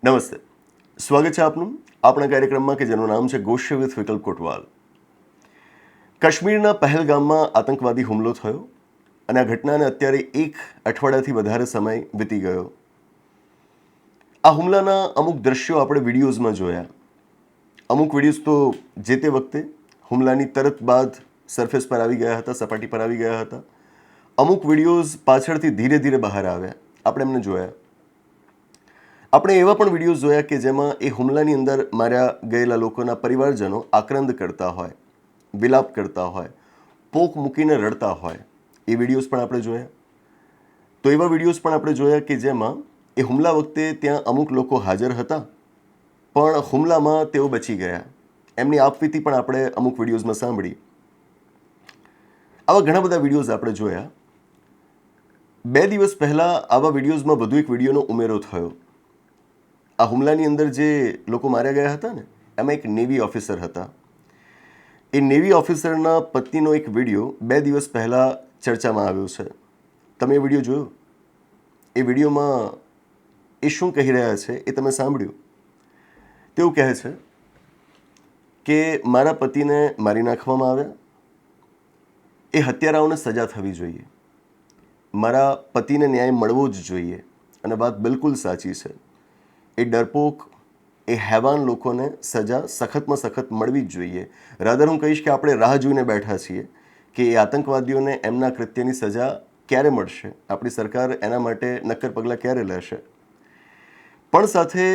નમસ્તે, સ્વાગત છે આપનું આપણા કાર્યક્રમમાં કે જેનું નામ છે ગોષ્ય વિથ વિકલ્પ કોટવાલ. કાશ્મીરના પહેલગામમાં આતંકવાદી હુમલો થયો અને આ ઘટનાને અત્યારે એક અઠવાડિયાથી વધારે સમય વીતી ગયો. આ હુમલાના અમુક દ્રશ્યો આપણે વિડીયોઝમાં જોયા. અમુક વિડીયોઝ તો જે તે વખતે હુમલાની તરત બાદ સરફેસ પર આવી ગયા હતા, સપાટી પર આવી ગયા હતા. અમુક વિડીયોઝ પાછળથી ધીરે ધીરે બહાર આવ્યા, આપણે એમને જોયા. આપણે એવા પણ વિડીયોઝ જોયા કે જેમાં એ હુમલાની અંદર માર્યા ગયેલા લોકોના પરિવારજનો આક્રંદ કરતા હોય, વિલાપ કરતા હોય, પોક મૂકીને રડતા હોય. એ વિડીયોઝ પણ આપણે જોયા. તો એવા વિડીયોઝ પણ આપણે જોયા કે જેમાં એ હુમલા વખતે ત્યાં અમુક લોકો હાજર હતા, પણ હુમલામાં તેઓ બચી ગયા. એમની આપવીતી પણ આપણે અમુક વિડીયોઝમાં સાંભળી. આવા ઘણા બધા વિડીયોઝ આપણે જોયા. 2 દિવસ પહેલાં આવા વિડીયોઝમાં વધુ એક વિડીયોનો ઉમેરો થયો. આ હુમલાની અંદર જે લોકો માર્યા ગયા હતા ને, એમાં એક નેવી ઓફિસર હતા. એ નેવી ઓફિસરના પત્નીનો એક વિડીયો 2 દિવસ પહેલાં ચર્ચામાં આવ્યો છે. તમે એ વિડીયો જોયો? એ વિડીયોમાં એ શું કહી રહ્યા છે એ તમે સાંભળ્યું? તેઓ કહે છે કે મારા પતિને મારી નાખવામાં આવ્યા, એ હત્યારાઓને સજા થવી જોઈએ, મારા પતિને ન્યાય મળવો જ જોઈએ. અને વાત બિલકુલ સાચી છે. એ ડરપોક, એ હેવાન લોકોને સજા સખતમાં સખત મળવી જ જોઈએ. રાધર હું કહીશ કે આપણે રાહ જોઈને બેઠા છીએ કે એ આતંકવાદીઓને એમના કૃત્યની સજા ક્યારે મળશે, આપણી સરકાર એના માટે નક્કર પગલાં ક્યારે લેશે. પણ સાથે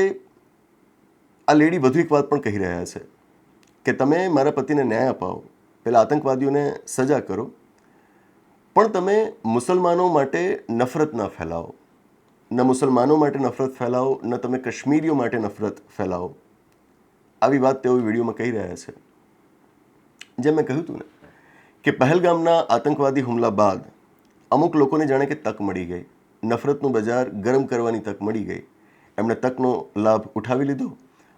આ લેડી વધુ એક વાત પણ કહી રહ્યા છે કે તમે મારા પતિને ન્યાય અપાવો, પેલા આતંકવાદીઓને સજા કરો, પણ તમે મુસલમાનો માટે નફરત ના ફેલાવો. ન મુસલમાનો માટે નફરત ફેલાવો, ન તમે કાશ્મીરીઓ માટે નફરત ફેલાવો. આવી વાત તેઓ વિડીયોમાં કહી રહ્યા છે. જેમ મેં કહ્યું હતું ને કે પહેલગામના આતંકવાદી હુમલા બાદ અમુક લોકોને જાણે કે તક મળી ગઈ, નફરતનું બજાર ગરમ કરવાની તક મળી ગઈ. એમણે તકનો લાભ ઉઠાવી લીધો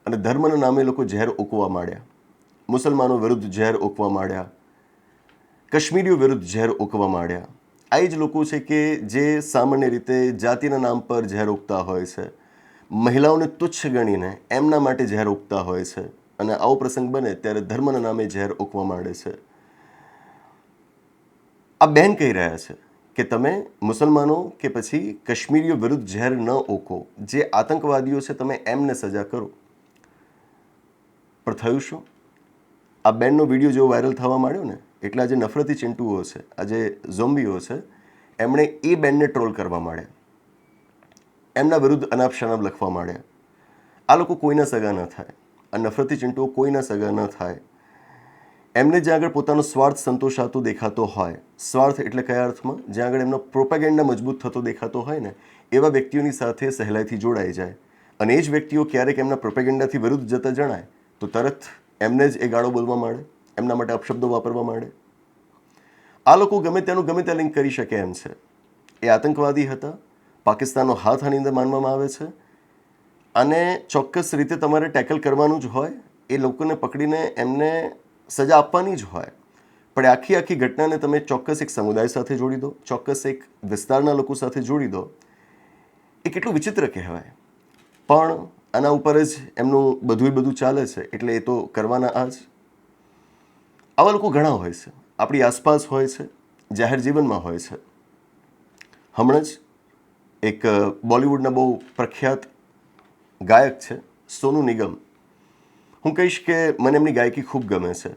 અને ધર્મના નામે લોકો ઝેર ઓકવા માંડ્યા. મુસલમાનો વિરુદ્ધ ઝેર ઓકવા માંડ્યા, કાશ્મીરીઓ વિરુદ્ધ ઝેર ઓકવા માંડ્યા. આ જ લોકો છે કે જે સામાન્ય રીતે જાતિના નામ પર ઝેર ઉગતા હોય છે, મહિલાઓને તુચ્છ ગણીને એમના માટે ઝેર ઉગતા હોય છે, અને આવો પ્રસંગ બને ત્યારે ધર્મના નામે ઝેર ઉગવા માંડે છે. આ બેન કહી રહ્યા છે કે તમે મુસલમાનો કે પછી કાશ્મીરીઓ વિરુદ્ધ ઝેર ન ઓકો, જે આતંકવાદીઓ છે તમે એમને સજા કરો. પણ થયું શું? આ બેનનો વિડીયો જેવો વાયરલ થવા માંડ્યો ને, એટલે આજે નફરતી ચિંટુઓ છે, આજે ઝોમ્બીઓ છે, એમણે એ બેનને ટ્રોલ કરવા માંડ્યા, એમના વિરુદ્ધ અનાપ શનાપ લખવા માંડ્યા. આ લોકો કોઈના સગા ન થાય, આ નફરતી ચિંટુઓ કોઈના સગા ન થાય. એમને જ્યાં આગળ પોતાનો સ્વાર્થ સંતોષાતો દેખાતો હોય, સ્વાર્થ એટલે કયા અર્થમાં? જ્યાં આગળ એમનો પ્રોપેગેન્ડા મજબૂત થતો દેખાતો હોય ને, એવા વ્યક્તિઓની સાથે સહેલાઈથી જોડાઈ જાય. અને એ જ વ્યક્તિઓ ક્યારેક એમના પ્રોપેગેન્ડાથી વિરુદ્ધ જતા જણાય તો તરત એમને જ એ ગાળો બોલવા માંડે, એમના માટે અપશબ્દો વાપરવા માંડે. આ લોકો ગમે ત્યાંનું ગમે ત્યાં લિંક કરી શકે એમ છે. એ આતંકવાદી હતા, પાકિસ્તાનનો હાથ આની અંદર માનવામાં આવે છે, અને ચોક્કસ રીતે તમારે ટેકલ કરવાનું જ હોય, એ લોકોને પકડીને એમને સજા આપવાની જ હોય. પણ આખી ઘટનાને તમે ચોક્કસ એક સમુદાય સાથે જોડી દો, ચોક્કસ એક વિસ્તારના લોકો સાથે જોડી દો, એ કેટલું વિચિત્ર કહેવાય. પણ આના ઉપર જ એમનું બધું ચાલે છે, એટલે એ તો કરવાના આ જ. આવા લોકો ઘણા હોય છે, આપણી આસપાસ હોય છે, જાહેર જીવનમાં હોય છે. હમણાં જ એક બોલિવૂડના બહુ પ્રખ્યાત ગાયક છે સોનુ નિગમ. હું કહીશ કે મને એમની ગાયકી ખૂબ ગમે છે,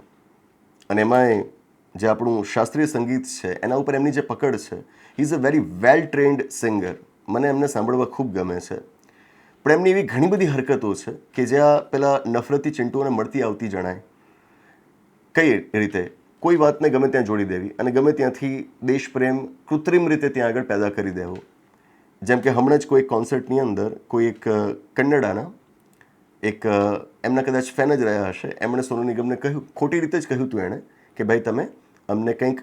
અને એમાંય જે આપણું શાસ્ત્રીય સંગીત છે એના ઉપર એમની જે પકડ છે, he is a very well trend singer. મને એમને સાંભળવા ખૂબ ગમે છે. પણ એમની એવી ઘણી બધી હરકતો છે કે જ્યાં પેલા નફરતી ચિંટુઓને મળતી આવતી જણાય. કઈ રીતે? કોઈ વાતને ગમે ત્યાં જોડી દેવી અને ગમે ત્યાંથી દેશપ્રેમ કૃત્રિમ રીતે ત્યાં આગળ પેદા કરી દેવો. જેમ કે હમણાં જ કોઈ કોન્સર્ટની અંદર કોઈ એક કન્નડાના એક એમના કદાચ ફેન જ રહ્યા હશે, એમણે સોનુ નિગમને કહ્યું, ખોટી રીતે જ કહ્યું હતું એણે, કે ભાઈ તમે અમને કંઈક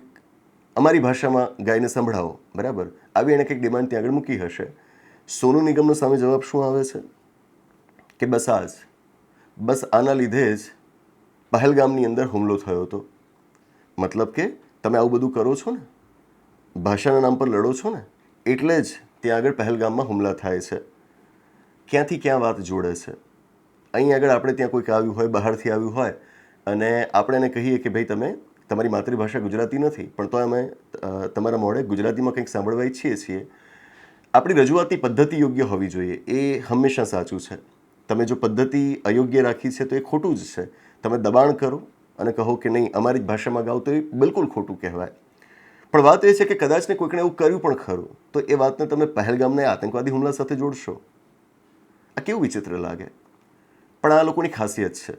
અમારી ભાષામાં ગાઈને સંભળાવો, બરાબર? આવી એણે કંઈક ડિમાન્ડ ત્યાં આગળ મૂકી હશે. સોનુ નિગમનો સામે જવાબ શું આવે છે કે બસ આના લીધે જ પહેલગામની અંદર હુમલો થયો હતો. મતલબ કે તમે આવું બધું કરો છો ને, ભાષાના નામ પર લડો છો ને, એટલે જ ત્યાં આગળ પહેલગામમાં હુમલા થાય છે. ક્યાંથી ક્યાં વાત જોડે છે. અહીં આગળ આપણે ત્યાં કોઈક આવ્યું હોય, બહારથી આવ્યું હોય, અને આપણે એને કહીએ કે ભાઈ તમે તમારી માતૃભાષા ગુજરાતી નથી, પણ તો અમે તમારા મોઢે ગુજરાતીમાં કંઈક સાંભળવા ઈચ્છીએ છીએ. આપણી રજૂઆતની પદ્ધતિ યોગ્ય હોવી જોઈએ, એ હંમેશા સાચું છે. તમે જો પદ્ધતિ અયોગ્ય રાખી છે તો એ ખોટું જ છે. તમે દબાણ કરો અને કહો કે નહીં અમારી જ ભાષામાં ગાઓ તો એ બિલકુલ ખોટું કહેવાય. પણ વાત એ છે કે કદાચ ને કોઈકને એવું કર્યું પણ ખરું, તો એ વાતને તમે પહેલગામના આતંકવાદી હુમલા સાથે જોડશો. આ કેવું વિચિત્ર લાગે. પણ આ લોકોની ખાસિયત છે.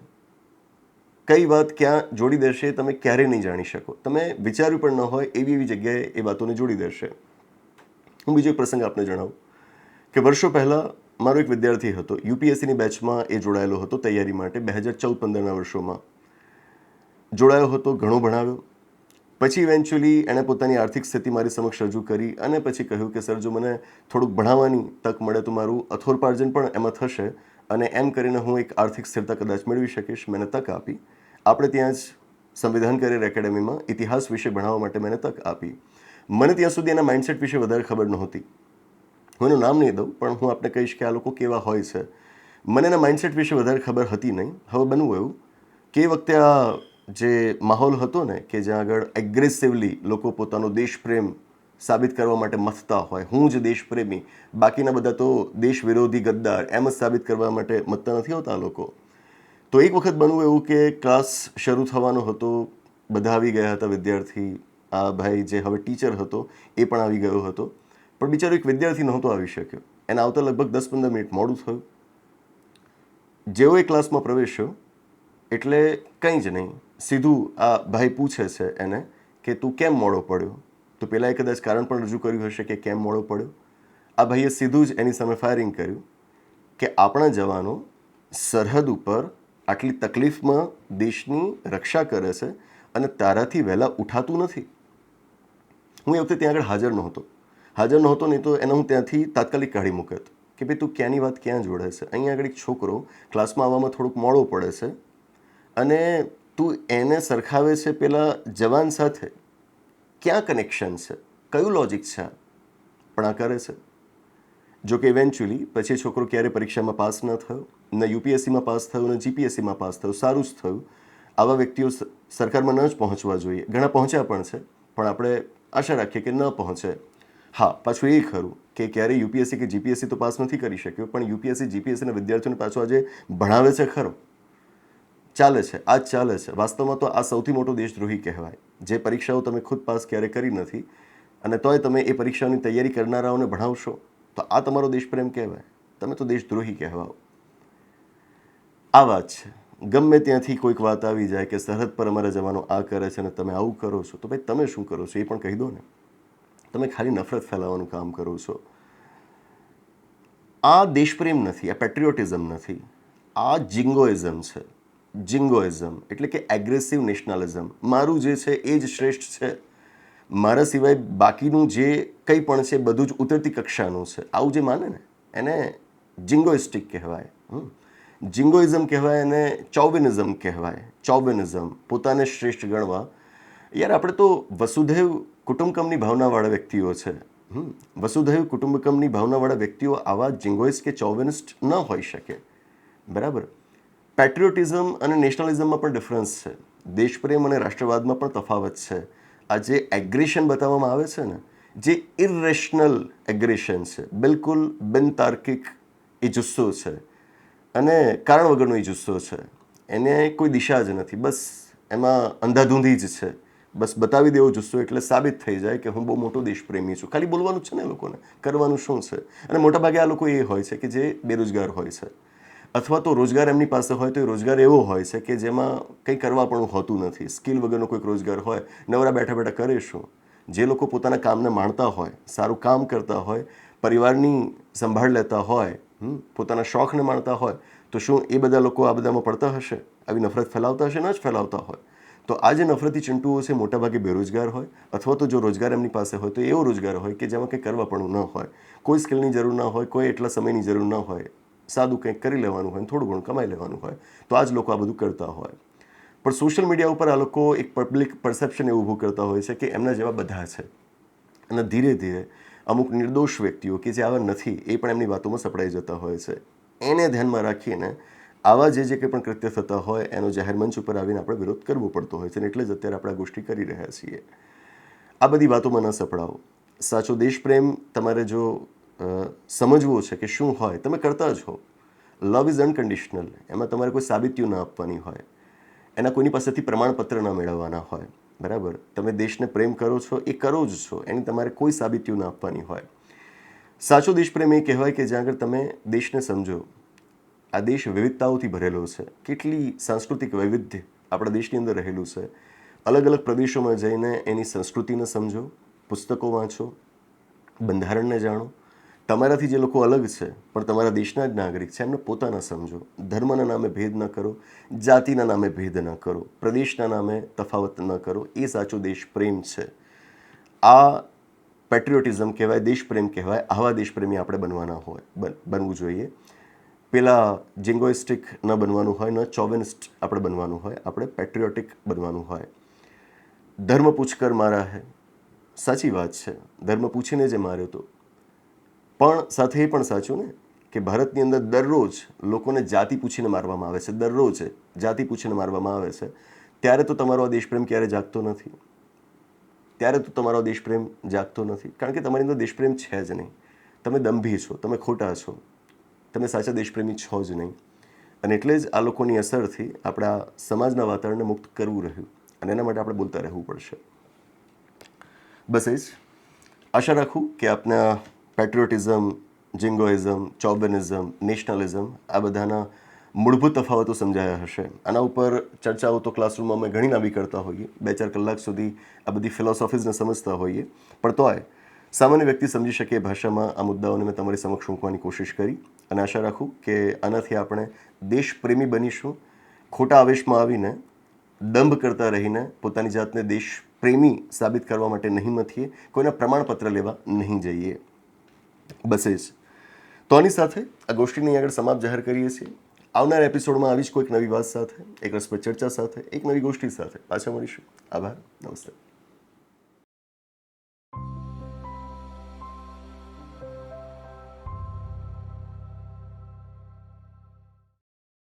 કઈ વાત ક્યાં જોડી દેશે તમે ક્યારેય નહીં જાણી શકો. તમે વિચાર્યું પણ ન હોય એવી એવી જગ્યાએ એ વાતોને જોડી દેશે. હું બીજો એક પ્રસંગ આપને જણાવું કે વર્ષો પહેલાં મારો એક વિદ્યાર્થી હતો, યુપીએસસીની બેચમાં એ જોડાયેલો હતો તૈયારી માટે. 2014-15ના વર્ષોમાં જોડાયો હતો, ઘણો ભણાવ્યો. પછી ઇવેન્ચ્યુઅલી એણે પોતાની આર્થિક સ્થિતિ મારી સમક્ષ રજૂ કરી અને પછી કહ્યું કે સર જો મને થોડુંક ભણાવવાની તક મળે તો મારું અથોપાર્જન પણ એમાં થશે અને એમ કરીને હું એક આર્થિક સ્થિરતા કદાચ મેળવી શકીશ. મેં તક આપી. આપણે ત્યાં જ સંવિધાન કરિયર એકેડેમીમાં ઇતિહાસ વિશે ભણાવવા માટે મેં તક આપી. મને ત્યાં સુધી એના માઇન્ડસેટ વિશે વધારે ખબર નહોતી. હું એનું નામ નહીં દઉં, પણ હું આપને કહીશ કે આ લોકો કેવા હોય છે. મને એના માઇન્ડસેટ વિશે વધારે ખબર હતી નહીં. હવે બનવું એવું કે એ વખતે આ જે માહોલ હતો ને કે જ્યાં આગળ એગ્રેસિવલી લોકો પોતાનો દેશપ્રેમ સાબિત કરવા માટે મથતા હોય, હું જ દેશપ્રેમી, બાકીના બધા તો દેશ વિરોધી ગદ્દાર, એમ જ સાબિત કરવા માટે મતતા નથી હોતા લોકો. તો એક વખત બનવું એવું કે ક્લાસ શરૂ થવાનો હતો, બધા આવી ગયા હતા વિદ્યાર્થી. આ ભાઈ જે હવે ટીચર હતો એ પણ આવી ગયો હતો, પણ બિચારો એક વિદ્યાર્થી નહોતો આવી શક્યો. એને આવતા લગભગ 10-15 મિનિટ મોડું થયું. જેવો એ ક્લાસમાં પ્રવેશ્યો એટલે કંઈ જ નહીં, સીધું આ ભાઈ પૂછે છે એને કે તું કેમ મોડો પડ્યો. તો પહેલાં એ કદાચ કારણ પણ રજૂ કર્યું હશે કે કેમ મોડો પડ્યો. આ ભાઈએ સીધું જ એની સામે ફાયરિંગ કર્યું કે આપણા જવાનો સરહદ ઉપર આટલી તકલીફમાં દેશની રક્ષા કરે છે અને તારાથી વહેલા ઉઠાતું નથી. હું એ વખતે ત્યાં આગળ હાજર નહોતો નહીં તો એને હું ત્યાંથી તાત્કાલિક કાઢી મૂકત કે ભાઈ તું ક્યાંની વાત ક્યાં જોડે છે. અહીંયા આગળ એક છોકરો ક્લાસમાં આવવામાં થોડુંક મોડો પડે છે અને તું એને સરખાવે છે પેલા જવાન સાથે. ક્યાં કનેક્શન છે, કયું લોજિક છે? પણ આ કરે છે. જો કે ઇવેન્ચ્યુઅલી પછી છોકરો ક્યારે પરીક્ષામાં પાસ ન થયો, ન યુપીએસસીમાં પાસ થયો, ન જીપીએસસીમાં પાસ થયો. સારું જ થયું. આવા વ્યક્તિઓ સરકારમાં ન જ પહોંચવા જોઈએ. ઘણા પહોંચ્યા પણ છે, પણ આપણે આશા રાખીએ કે ન પહોંચે. હા, પાછું એ ખરું કે ક્યારે યુપીએસસી કે જીપીએસસી તો પાસ નથી કરી શક્યો, પણ યુપીએસસી જીપીએસસીના વિદ્યાર્થીઓને પાછો આજે ભણાવે છે ખરો. ચાલે છે, આ જ ચાલે છે. વાસ્તવમાં તો આ સૌથી મોટો દેશદ્રોહી કહેવાય. જે પરીક્ષાઓ તમે ખુદ પાસ ક્યારે કરી નથી અને તોય તમે એ પરીક્ષાની તૈયારી કરનારાઓને ભણાવશો, તો આ તમારો દેશપ્રેમ કહેવાય. તમે તો દેશદ્રોહી કહેવાઓ. આ વાત છે. ગમે ત્યાંથી કોઈક વાત આવી જાય કે સરહદ પર અમારા જવાનો આ કરે છે અને તમે આવું કરો છો, તો ભાઈ તમે શું કરો છો એ પણ કહી દો ને. તમે ખાલી નફરત ફેલાવવાનું કામ કરો છો. આ દેશપ્રેમ નથી, આ પેટ્રિયોટિઝમ નથી, આ જિંગોઇઝમ છે. જિંગોઇઝમ એટલે કે એગ્રેસિવ નેશનલિઝમ. મારું જે છે એ જ શ્રેષ્ઠ છે, મારા સિવાય બાકીનું જે કંઈ પણ છે બધું જ ઉતરતી કક્ષાનું છે. આવું જે માને ને એને જિંગોઇસ્ટિક કહેવાય. જિંગોઇઝમ કહેવાય અને ચોવિનિઝમ કહેવાય. ચોવિનિઝમ, પોતાને શ્રેષ્ઠ ગણવા. યાર આપણે તો વસુધૈવ કુટુંબકમની ભાવનાવાળા વ્યક્તિઓ છે. વસુધૈવ કુટુંબકમની ભાવનાવાળા વ્યક્તિઓ આવા જિંગોઇસ્ટ કે ચોવિનિસ્ટ ન હોઈ શકે. બરાબર. પેટ્રિયોટિઝમ અને નેશનલિઝમમાં પણ ડિફરન્સ છે. દેશપ્રેમ અને રાષ્ટ્રવાદમાં પણ તફાવત છે. આ જે એગ્રેશન બતાવવામાં આવે છે ને, જે ઇરેશનલ એગ્રેશન છે, બિલકુલ બિનતાર્કિક એ જુસ્સો છે અને કારણ વગરનો એ જુસ્સો છે. એને કોઈ દિશા જ નથી, બસ એમાં અંધાધૂંધી જ છે. બસ બતાવી દેવો જુસ્સો એટલે સાબિત થઈ જાય કે હું બહુ મોટો દેશપ્રેમી છું. ખાલી બોલવાનું જ છે ને લોકોને, કરવાનું શું છે? અને મોટાભાગે આ લોકો એ હોય છે કે જે બેરોજગાર હોય છે, અથવા તો રોજગાર એમની પાસે હોય તો એ રોજગાર એવો હોય છે કે જેમાં કંઈ કરવા પણ હોતું નથી. સ્કિલ વગરનો કોઈક રોજગાર હોય, નવરા બેઠા બેઠા કરે શું? જે લોકો પોતાના કામને માણતા હોય, સારું કામ કરતા હોય, પરિવારની સંભાળ લેતા હોય, પોતાના શોખને માણતા હોય, તો શું એ બધા લોકો આ બધામાં પડતા હશે? આવી નફરત ફેલાવતા હશે? ન જ ફેલાવતા હોય. તો આ જે નફરતી ચિંટુઓ છે મોટાભાગે બેરોજગાર હોય, અથવા તો જો રોજગાર એમની પાસે હોય તો એવો રોજગાર હોય કે જેમાં કંઈ કરવા પણ ન હોય, કોઈ સ્કિલની જરૂર ના હોય, કોઈ એટલા સમયની જરૂર ન હોય, સાદું કંઈક કરી લેવાનું હોય, થોડું ઘણું કમાઈ લેવાનું હોય. તો આ જ લોકો આ બધું કરતા હોય. પણ સોશિયલ મીડિયા ઉપર આ લોકો એક પબ્લિક પરસેપ્શન એવું ઊભું કરતા હોય છે કે એમના જેવા બધા છે અને ધીરે ધીરે અમુક નિર્દોષ વ્યક્તિઓ કે જે આવા નથી એ પણ એમની વાતોમાં સપડાઈ જતા હોય છે. એને ધ્યાનમાં રાખીને આવા જે કંઈ પણ કૃત્ય થતા હોય એનો જાહેર મંચ ઉપર આવીને આપણે વિરોધ કરવો પડતો હોય છે અને એટલે જ અત્યારે આપણે આ ગોષ્ઠી કરી રહ્યા છીએ. આ બધી વાતોમાં ન સપડાવો. સાચો દેશપ્રેમ તમારે જો સમજવો છે કે શું હોય, તમે કરતા જ હો. Love is unconditional. એમાં તમારે કોઈ સાબિતીઓ ના આપવાની હોય, એના કોઈની પાસેથી પ્રમાણપત્ર ના મેળવવાના હોય. બરાબર? તમે દેશને પ્રેમ કરો છો એ કરો જ છો, એની તમારે કોઈ સાબિતીઓ ના આપવાની હોય. સાચો દેશપ્રેમ એ કહેવાય કે જ્યાં આગળ તમે દેશને સમજો. આ દેશ વિવિધતાઓથી ભરેલો છે. કેટલી સાંસ્કૃતિક વૈવિધ્ય આપણા દેશની અંદર રહેલું છે. અલગ અલગ પ્રદેશોમાં જઈને એની સંસ્કૃતિને સમજો, પુસ્તકો વાંચો, બંધારણને જાણો. તમારાથી જે લોકો અલગ છે પણ તમારા દેશના જ નાગરિક છે એમને પોતાના સમજો. ધર્મના નામે ભેદ ન કરો, જાતિના નામે ભેદ ન કરો, પ્રદેશના નામે તફાવત ન કરો. એ સાચો દેશપ્રેમ છે. આ પેટ્રિયોટિઝમ કહેવાય, દેશપ્રેમ કહેવાય. આવા દેશપ્રેમી આપણે બનવું જોઈએ. પેલા જિંગોઇસ્ટિક ન બનવાનું હોય, ન ચોવેનિસ્ટ આપણે બનવાનું હોય. આપણે પેટ્રિયોટિક બનવાનું હોય. ધર્મ પૂછકર મારા હે, સાચી વાત છે, ધર્મ પૂછીને જે માર્યો તો. પણ સાથે એ પણ સાચું ને કે ભારતની અંદર દરરોજ લોકોને જાતિ પૂછીને મારવામાં આવે છે. દરરોજ જાતિ પૂછીને મારવામાં આવે છે. ત્યારે તો તમારો આ દેશપ્રેમ ક્યારે જાગતો નથી. કારણ કે તમારી અંદર દેશપ્રેમ છે જ નહીં. તમે દંભી છો, તમે ખોટા છો, તમે સાચા દેશપ્રેમી છો જ નહીં. અને એટલે જ આ લોકોની અસરથી આપણા સમાજના વાતાવરણને મુક્ત કરવું રહ્યું અને એના માટે આપણે બોલતા રહેવું પડશે. બસ એ જ આશા રાખું કે આપના પેટ્રિયોટિઝમ, જિંગોઇઝમ, ચોબનિઝમ, નેશનલિઝમ આ બધાના મૂળભૂત તફાવતો સમજાયા હશે. આના ઉપર ચર્ચાઓ તો ક્લાસરૂમમાં અમે ઘણી લાંબી કરતા હોઈએ, 2-4 કલાક સુધી આ બધી ફિલોસોફીઝને સમજતા હોઈએ. પણ તોય સામાન્ય વ્યક્તિ સમજી શકે એ ભાષામાં આ મુદ્દાઓને મેં તમારી સમક્ષ મૂકવાની કોશિશ કરી અને આશા રાખું કે આનાથી આપણે દેશપ્રેમી બનીશું. ખોટા આવેશમાં આવીને, દંભ કરતા રહીને પોતાની જાતને દેશપ્રેમી સાબિત કરવા માટે નહીં મથીએ, કોઈના પ્રમાણપત્ર લેવા નહીં જઈએ. બસ એ જ. તો આની સાથે આ ગોષ્ઠીની આગળ સમાપ્ત જાહેર કરીએ છીએ. આવનારા એપિસોડમાં આવી જ કોઈક નવી વાત સાથે, એક રસપ્રદ ચર્ચા સાથે, એક નવી ગોષ્ઠી સાથે પાછા મળીશું. આભાર. નમસ્તે.